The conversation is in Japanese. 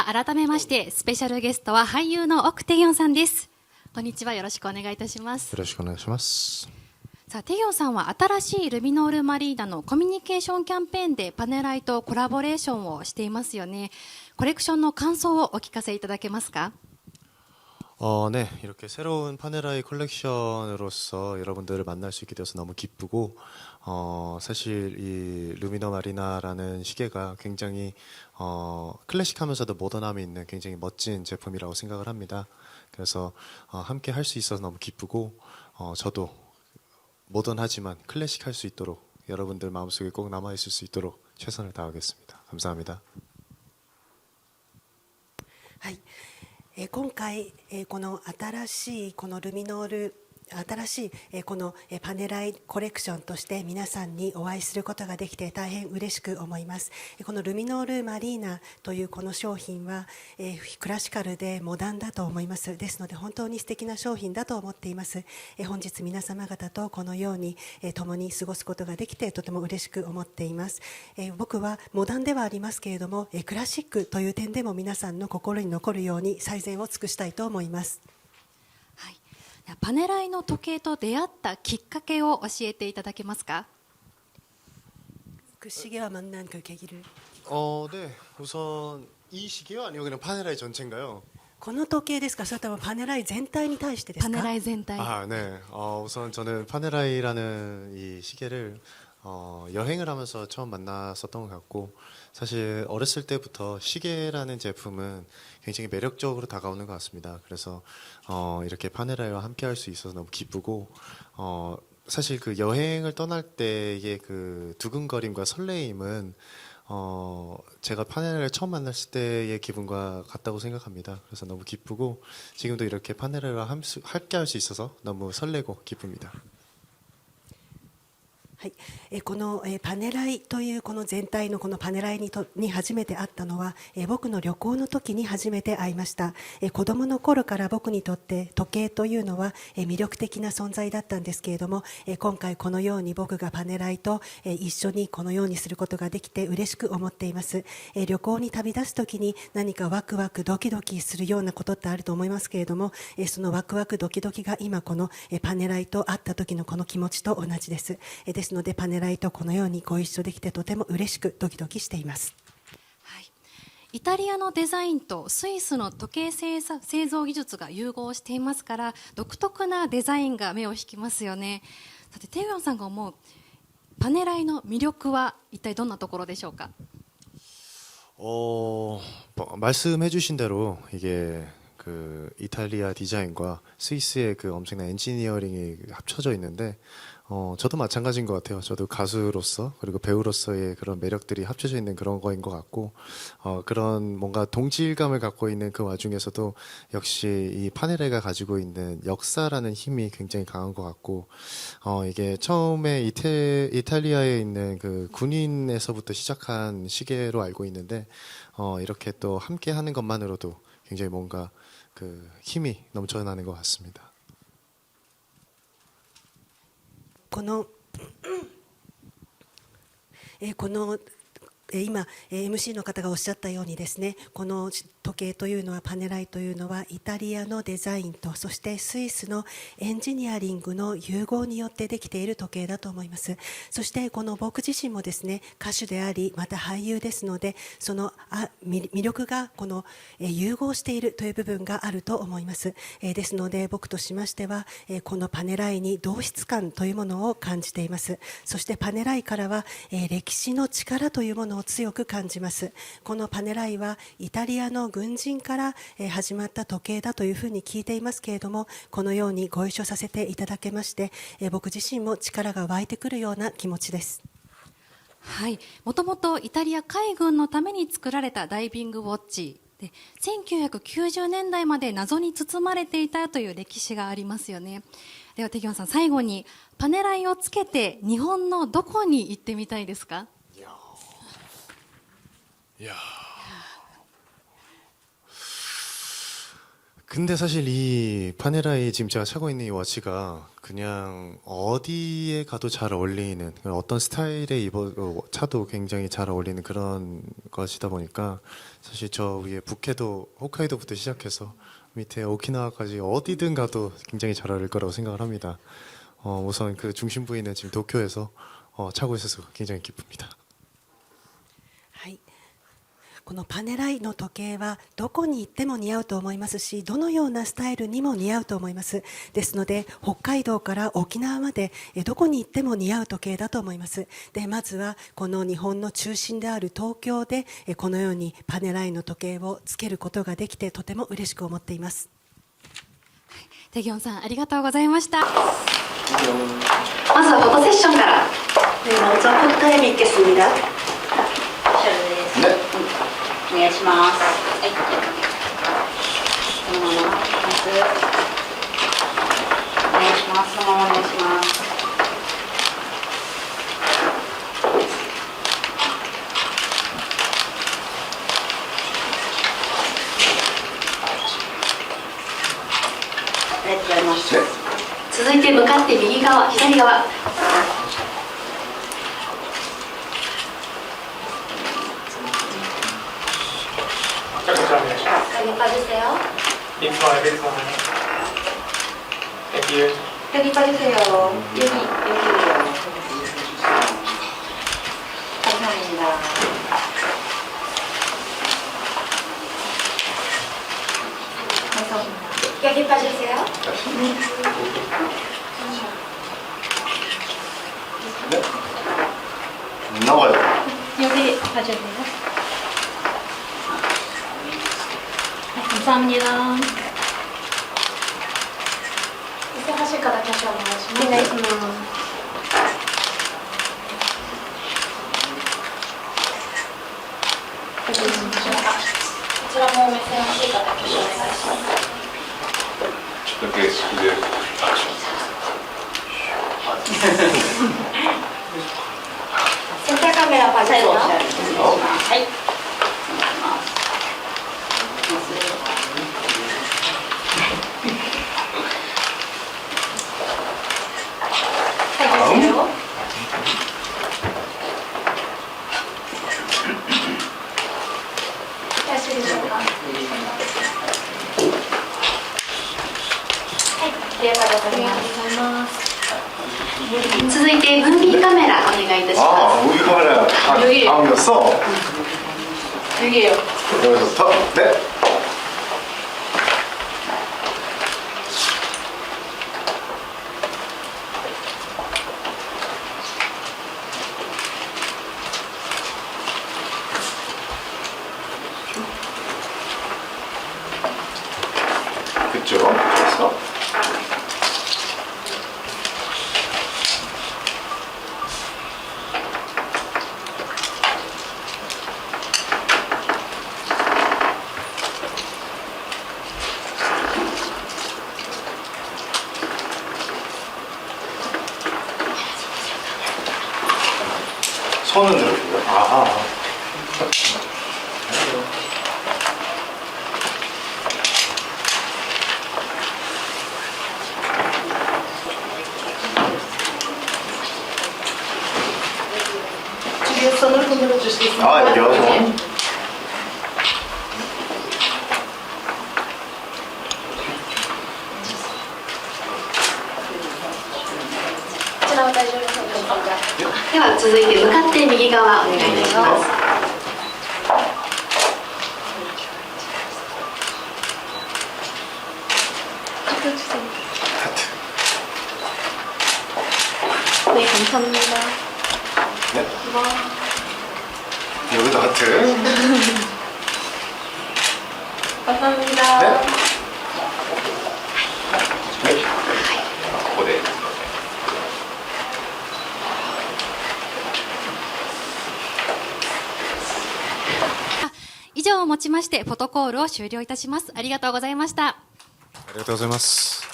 改めましてスペシャルゲストは俳優の奥テギョンさんです。こんにちは、よろしくお願いいたします。よろしくお願いします。さあ、テギョンさんは新しいルミノールマリーナのコミュニケーションキャンペーンでパネライとコラボレーションをしていますよね。コレクションの感想をお聞かせいただけますか？네, 이렇게 새로운 파네라이 컬렉션으로서 여러분들을 만날 수 있게 되어서 너무 기쁘고, 사실 이 루미너 마리나라는 시계가 굉장히 클래식하면서도 모던함이 있는 굉장히 멋진 제품이라고 생각을 합니다. 그래서 함께 할 수 있어서 너무 기쁘고, 저도 모던하지만 클래식할 수 있도록 여러분들 마음속에 꼭 남아 있을 수 있도록 최선을 다하겠습니다. 감사합니다. はい、今回、この新しいこのルミノール新しいこのパネライコレクションとして皆さんにお会いすることができて大変嬉しく思います。このルミノールマリーナというこの商品はクラシカルでモダンだと思います。ですので本当に素敵な商品だと思っています。本日皆様方とこのように共に過ごすことができてとても嬉しく思っています。僕はモダンではありますけれどもクラシックという点でも皆さんの心に残るように最善を尽くしたいと思います。はい、パネライの時計と出会ったきっかけを教えていただけますか？그 시계와 만난 그 계기를. 네, 우선 이 시계요 아니면 그냥 파네라이 전체인가요? この時計ですか、それともパネライ全体に対してですか？パネライ全体。 네. 우선 저는 파네라이라는 이 시계를 여행을 하면서 처음 만났었던 것 같고, 사실 어렸을 때부터 시계라는 제품은 굉장히 매력적으로 다가오는 것 같습니다. 그래서 이렇게 파네라이와 함께 할 수 있어서 너무 기쁘고, 사실 그 여행을 떠날 때의 그 두근거림과 설레임은 제가 파네라이를 처음 만났을 때의 기분과 같다고 생각합니다. 그래서 너무 기쁘고, 지금도 이렇게 파네라이와 함께 할 수 있어서 너무 설레고 기쁩니다. はい、このパネライというこの全体のこのパネライに初めて会ったのは僕の旅行の時に初めて会いました。子供の頃から僕にとって時計というのは魅力的な存在だったんですけれども、今回このように僕がパネライと一緒にこのようにすることができて嬉しく思っています。旅行に旅立つ時に何かワクワクドキドキするようなことってあると思いますけれども、そのワクワクドキドキが今このパネライと会った時のこの気持ちと同じです。ですのでパネライとこのようにご一緒できてとても嬉しくドキドキしています。はい、イタリアのデザインとスイスの時計製造技術が融合していますから、独特なデザインが目を引きますよね。さてテギョンさんが思うパネライの魅力は一体どんなところでしょうか？ 말씀해주신 대로 이게 그 이탈리아 디자인과 스위스의 그 엄청난 엔지니어링이 합쳐져 있는데, 저도 마찬가지인 것 같아요. 저도 가수로서 그리고 배우로서의 그런 매력들이 합쳐져 있는 그런 거인 것 같고, 그런 뭔가 동질감을 갖고 있는 그 와중에서도 역시 이 파네라이가 가지고 있는 역사라는 힘이 굉장히 강한 것 같고, 이게 처음에 이탈리아에 있는 그 군인에서부터 시작한 시계로 알고 있는데, 이렇게 또 함께 하는 것만으로도 굉장히 뭔가 그 힘이 넘쳐나는 것 같습니다. この今 MC の方がおっしゃったようにですね、この時計というのはパネライというのはイタリアのデザインとそしてスイスのエンジニアリングの融合によってできている時計だと思います。そしてこの僕自身もですね歌手でありまた俳優ですので、その魅力がこの融合しているという部分があると思います。ですので僕としましてはこのパネライに同質感というものを感じています。そしてパネライからは歴史の力というものを強く感じます。このパネライはイタリアの軍人から始まった時計だというふうに聞いていますけれども、このようにご一緒させていただけまして僕自身も力が湧いてくるような気持ちです。はい、もともとイタリア海軍のために作られたダイビングウォッチで1990年代まで謎に包まれていたという歴史がありますよね。ではテギョンさん、最後にパネライをつけて日本のどこに行ってみたいですか？ 근데 사실 이 파네라이 지금 제가 차고 있는 이 워치가 그냥 어디에 가도 잘 어울리는 어떤 스타일의 차도 굉장히 잘 어울리는 그런 것이다 보니까 사실 저 위에 북해도 홋카이도부터 시작해서 밑에 오키나와까지 어디든 가도 굉장히 잘 어울릴 거라고 생각을 합니다. 우선 그 중심 부위는 지금 도쿄에서 차고 있어서 굉장히 기쁩니다. はい、このパネライの時計はどこに行っても似合うと思いますし、どのようなスタイルにも似合うと思います。ですので北海道から沖縄までどこに行っても似合う時計だと思います。でまずはこの日本の中心である東京でこのようにパネライの時計をつけることができてとても嬉しく思っています。テギョンさんありがとうございました。まずはフォトセッションから。 네, 먼저 포토타임이 있겠습니다. です。お願いします。はい。そのまままずお願いします。そのままお願いします。ありがとうございます。続いて向かって右側、左側。 여기 빠지세요. 인파에서 여기 여기 빠지세요. 여기요. 감사합니다. 감사합니다. 여기 빠지세요. 나와요. 여기 빠져주세요. 감사합니다. 이제 하실 거다 다시 한번 하시면. 네,こちらも目線欲しい方挙手お願いします。ちょっと形式でアクション。センターカメラパ最後おっしゃる。はい。はい、ですよ。よろしいでしょうか。はい、ありがとうございます。続いてムービーカメラお願いいたします。 아, 우리 카메라 여기. 다음이었어. 여기요. 여기서부터. 네. 그쪽. 됐어. 손은 들어주고요. 아하. 주변 손을 흔들어 주시겠습니까? 아, 이게요? 네. 감사합니다. では続いて向かって右側お願いいたします。네, 감사합니다. 네. 여기도 하트. 감사합니다. 네. 네. 고대. 以上をもちましてフォトコールを終了いたします。ありがとうございました。ありがとうございます。